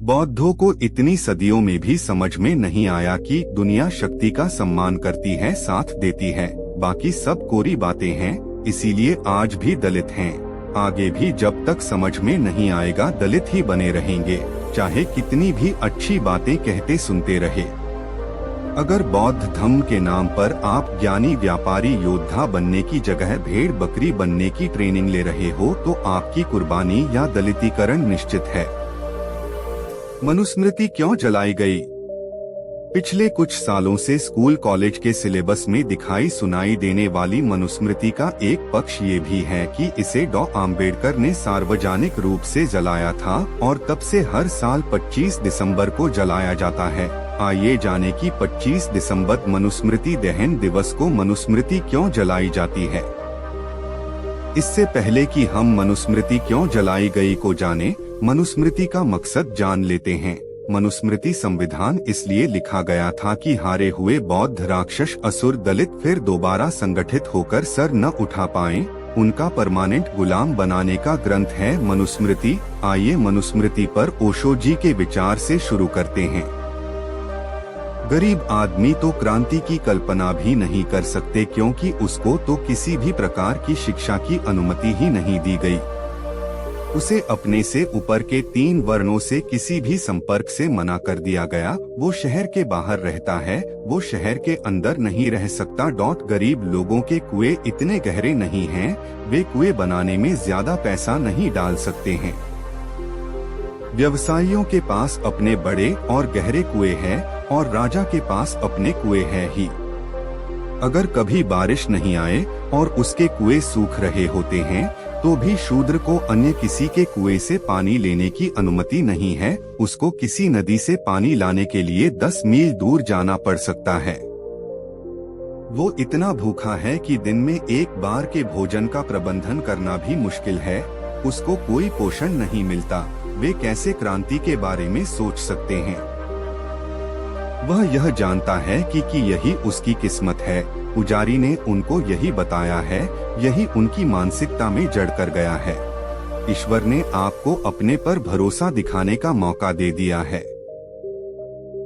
बौद्धों को इतनी सदियों में भी समझ में नहीं आया कि दुनिया शक्ति का सम्मान करती है, साथ देती है, बाकी सब कोरी बातें हैं, इसीलिए आज भी दलित हैं। आगे भी जब तक समझ में नहीं आएगा दलित ही बने रहेंगे, चाहे कितनी भी अच्छी बातें कहते सुनते रहे। अगर बौद्ध धर्म के नाम पर आप ज्ञानी व्यापारी योद्धा बनने की जगह भेड़ बकरी बनने की ट्रेनिंग ले रहे हो तो आपकी कुर्बानी या दलितीकरण निश्चित है। मनुस्मृति क्यों जलाई गई? पिछले कुछ सालों से स्कूल कॉलेज के सिलेबस में दिखाई सुनाई देने वाली मनुस्मृति का एक पक्ष ये भी है कि इसे डॉ. आम्बेडकर ने सार्वजनिक रूप से जलाया था और तब से हर साल 25 दिसंबर को जलाया जाता है। आइए जाने कि 25 दिसंबर मनुस्मृति दहन दिवस को मनुस्मृति क्यों जलाई जाती है। इससे पहले कि हम मनुस्मृति क्यों जलाई गई को जाने, मनुस्मृति का मकसद जान लेते हैं। मनुस्मृति संविधान इसलिए लिखा गया था कि हारे हुए बौद्ध राक्षस असुर दलित फिर दोबारा संगठित होकर सर न उठा पाएं, उनका परमानेंट गुलाम बनाने का ग्रंथ है मनुस्मृति। आइए मनुस्मृति पर ओशो जी के विचार से शुरू करते हैं। गरीब आदमी तो क्रांति की कल्पना भी नहीं कर सकते क्योंकि उसको तो किसी भी प्रकार की शिक्षा की अनुमति ही नहीं दी गई। उसे अपने से ऊपर के 3 वर्णों से किसी भी संपर्क से मना कर दिया गया। वो शहर के बाहर रहता है, वो शहर के अंदर नहीं रह सकता। गरीब लोगों के कुएं इतने गहरे नहीं हैं, वे कुएं बनाने में ज्यादा पैसा नहीं डाल सकते हैं। व्यवसायियों के पास अपने बड़े और गहरे कुएं हैं और राजा के पास अपने कुएं हैं ही। अगर कभी बारिश नहीं आए और उसके कुएं सूख रहे होते हैं तो भी शूद्र को अन्य किसी के कुएं से पानी लेने की अनुमति नहीं है। उसको किसी नदी से पानी लाने के लिए 10 मील दूर जाना पड़ सकता है। वो इतना भूखा है कि दिन में एक बार के भोजन का प्रबंधन करना भी मुश्किल है। उसको कोई पोषण नहीं मिलता। वे कैसे क्रांति के बारे में सोच सकते हैं? वह यह जानता है कि यही उसकी किस्मत है। पुजारी ने उनको यही बताया है, यही उनकी मानसिकता में जड़ कर गया है। ईश्वर ने आपको अपने पर भरोसा दिखाने का मौका दे दिया है।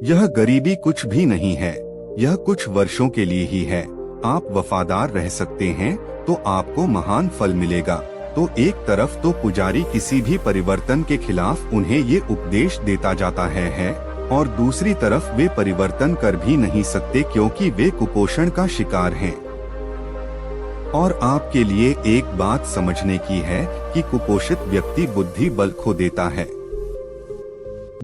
यह गरीबी कुछ भी नहीं है, यह कुछ वर्षों के लिए ही है। आप वफादार रह सकते हैं तो आपको महान फल मिलेगा। तो एक तरफ तो पुजारी किसी भी परिवर्तन के खिलाफ उन्हें ये उपदेश देता जाता है और दूसरी तरफ वे परिवर्तन कर भी नहीं सकते क्योंकि वे कुपोषण का शिकार हैं। और आपके लिए एक बात समझने की है कि कुपोषित व्यक्ति बुद्धि बल खो देता है।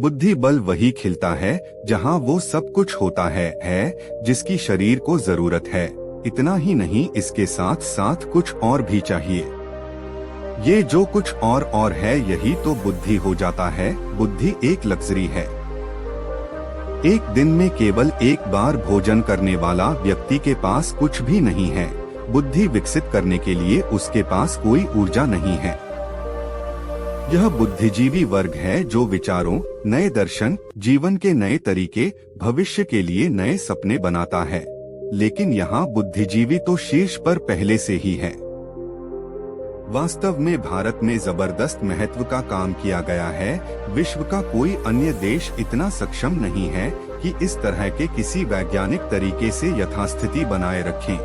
बुद्धि बल वही खिलता है जहां वो सब कुछ होता है जिसकी शरीर को जरूरत है। इतना ही नहीं, इसके साथ साथ कुछ और भी चाहिए। ये जो कुछ और है यही तो बुद्धि हो जाता है। बुद्धि एक लग्जरी है। एक दिन में केवल एक बार भोजन करने वाला व्यक्ति के पास कुछ भी नहीं है। बुद्धि विकसित करने के लिए उसके पास कोई ऊर्जा नहीं है। यह बुद्धिजीवी वर्ग है जो विचारों, नए दर्शन, जीवन के नए तरीके, भविष्य के लिए नए सपने बनाता है। लेकिन यहाँ बुद्धिजीवी तो शीर्ष पर पहले से ही है। वास्तव में भारत में जबरदस्त महत्व का काम किया गया है। विश्व का कोई अन्य देश इतना सक्षम नहीं है कि इस तरह के किसी वैज्ञानिक तरीके से यथास्थिति बनाए रखें।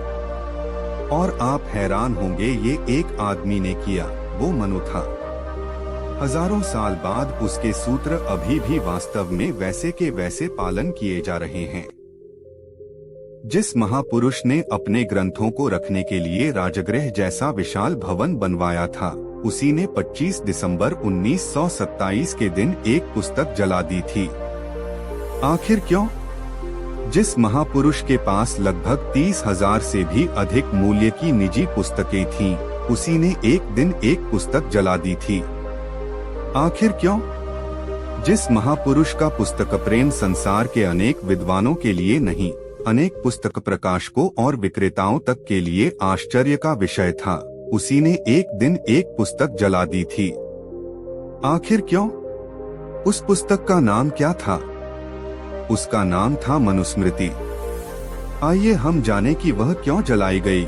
और आप हैरान होंगे, ये एक आदमी ने किया, वो मनु था। हजारों साल बाद उसके सूत्र अभी भी वास्तव में वैसे के वैसे पालन किए जा रहे हैं। जिस महापुरुष ने अपने ग्रंथों को रखने के लिए राजगृह जैसा विशाल भवन बनवाया था, उसी ने 25 दिसंबर 1927 के दिन एक पुस्तक जला दी थी। आखिर क्यों? जिस महापुरुष के पास लगभग 30,000 से भी अधिक मूल्य की निजी पुस्तकें थीं, उसी ने एक दिन एक पुस्तक जला दी थी। आखिर क्यों? जिस महापुरुष का पुस्तक प्रेम संसार के अनेक विद्वानों के लिए नहीं, अनेक पुस्तक प्रकाशकों और विक्रेताओं तक के लिए आश्चर्य का विषय था, उसी ने एक दिन एक पुस्तक जला दी थी। आखिर क्यों? उस पुस्तक का नाम क्या था? उसका नाम था मनुस्मृति। आइए हम जाने कि वह क्यों जलाई गई।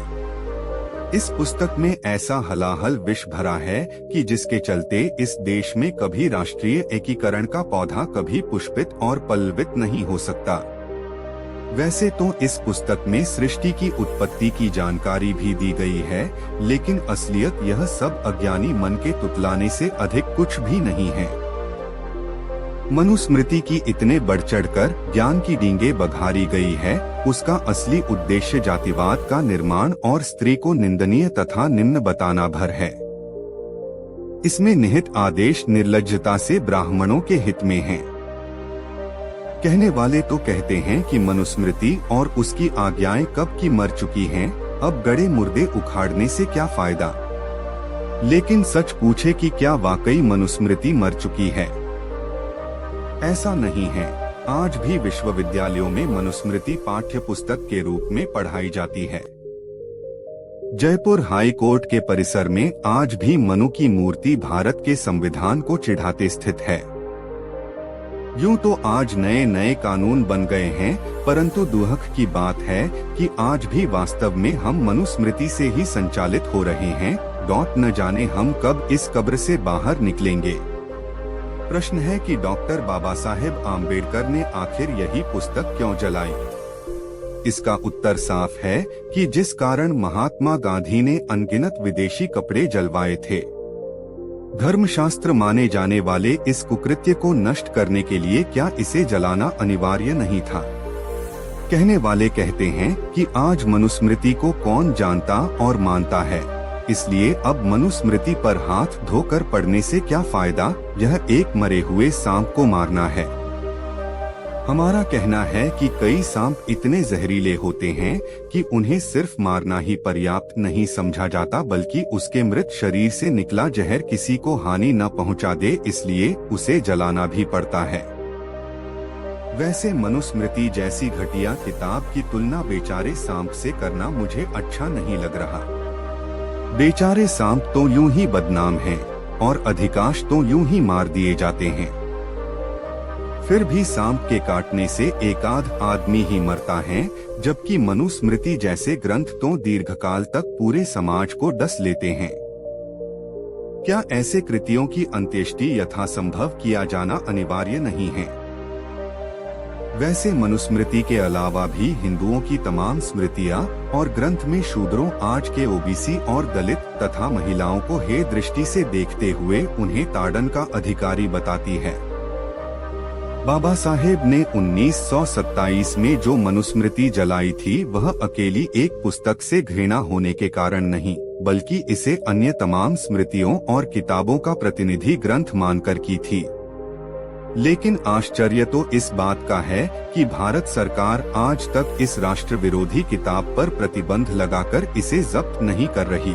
इस पुस्तक में ऐसा हलाहल विष भरा है कि जिसके चलते इस देश में कभी राष्ट्रीय एकीकरण का पौधा कभी पुष्पित और पल्लवित नहीं हो सकता। वैसे तो इस पुस्तक में सृष्टि की उत्पत्ति की जानकारी भी दी गई है, लेकिन असलियत यह सब अज्ञानी मन के तुतलाने से अधिक कुछ भी नहीं है। मनुस्मृति की इतने बढ़ चढ़कर ज्ञान की डींगे बघारी गई है, उसका असली उद्देश्य जातिवाद का निर्माण और स्त्री को निंदनीय तथा निम्न बताना भर है। इसमें निहित आदेश निर्लज्जता से ब्राह्मणों के हित में है। कहने वाले तो कहते हैं कि मनुस्मृति और उसकी आज्ञाएं कब की मर चुकी हैं, अब गड़े मुर्दे उखाड़ने से क्या फायदा। लेकिन सच पूछे कि क्या वाकई मनुस्मृति मर चुकी है? ऐसा नहीं है। आज भी विश्वविद्यालयों में मनुस्मृति पाठ्य पुस्तक के रूप में पढ़ाई जाती है। जयपुर हाई कोर्ट के परिसर में आज भी मनु की मूर्ति भारत के संविधान को चिढ़ाते स्थित है। यूं तो आज नए नए कानून बन गए हैं, परंतु दुख की बात है कि आज भी वास्तव में हम मनुस्मृति से ही संचालित हो रहे हैं। न जाने हम कब इस कब्र से बाहर निकलेंगे। प्रश्न है कि डॉक्टर बाबा साहेब आम्बेडकर ने आखिर यही पुस्तक क्यों जलाई? इसका उत्तर साफ है कि जिस कारण महात्मा गांधी ने अनगिनत विदेशी कपड़े जलवाए थे। धर्मशास्त्र माने जाने वाले इस कुकृत्य को नष्ट करने के लिए क्या इसे जलाना अनिवार्य नहीं था? कहने वाले कहते हैं कि आज मनुस्मृति को कौन जानता और मानता है, इसलिए अब मनुस्मृति पर हाथ धोकर पढ़ने से क्या फायदा, यह एक मरे हुए सांप को मारना है। हमारा कहना है कि कई सांप इतने जहरीले होते हैं कि उन्हें सिर्फ मारना ही पर्याप्त नहीं समझा जाता, बल्कि उसके मृत शरीर से निकला जहर किसी को हानि न पहुंचा दे, इसलिए उसे जलाना भी पड़ता है। वैसे मनुस्मृति जैसी घटिया किताब की तुलना बेचारे सांप से करना मुझे अच्छा नहीं लग रहा। बेचारे सांप तो यूं ही बदनाम हैं और अधिकांश तो यूं ही मार दिए जाते हैं। फिर भी सांप के काटने से एकाध आदमी ही मरता है, जबकि मनुस्मृति जैसे ग्रंथ तो दीर्घकाल तक पूरे समाज को डस लेते हैं। क्या ऐसे कृतियों की अंत्येष्टि यथासंभव किया जाना अनिवार्य नहीं है? वैसे मनुस्मृति के अलावा भी हिंदुओं की तमाम स्मृतियां और ग्रंथ में शूद्रों, आज के ओबीसी और दलित तथा महिलाओं को हे दृष्टि से देखते हुए उन्हें ताड़न का अधिकारी बताती है। बाबा साहेब ने 1927 में जो मनुस्मृति जलाई थी, वह अकेली एक पुस्तक से घृणा होने के कारण नहीं, बल्कि इसे अन्य तमाम स्मृतियों और किताबों का प्रतिनिधि ग्रंथ मानकर की थी। लेकिन आश्चर्य तो इस बात का है कि भारत सरकार आज तक इस राष्ट्र विरोधी किताब पर प्रतिबंध लगाकर इसे जब्त नहीं कर रही।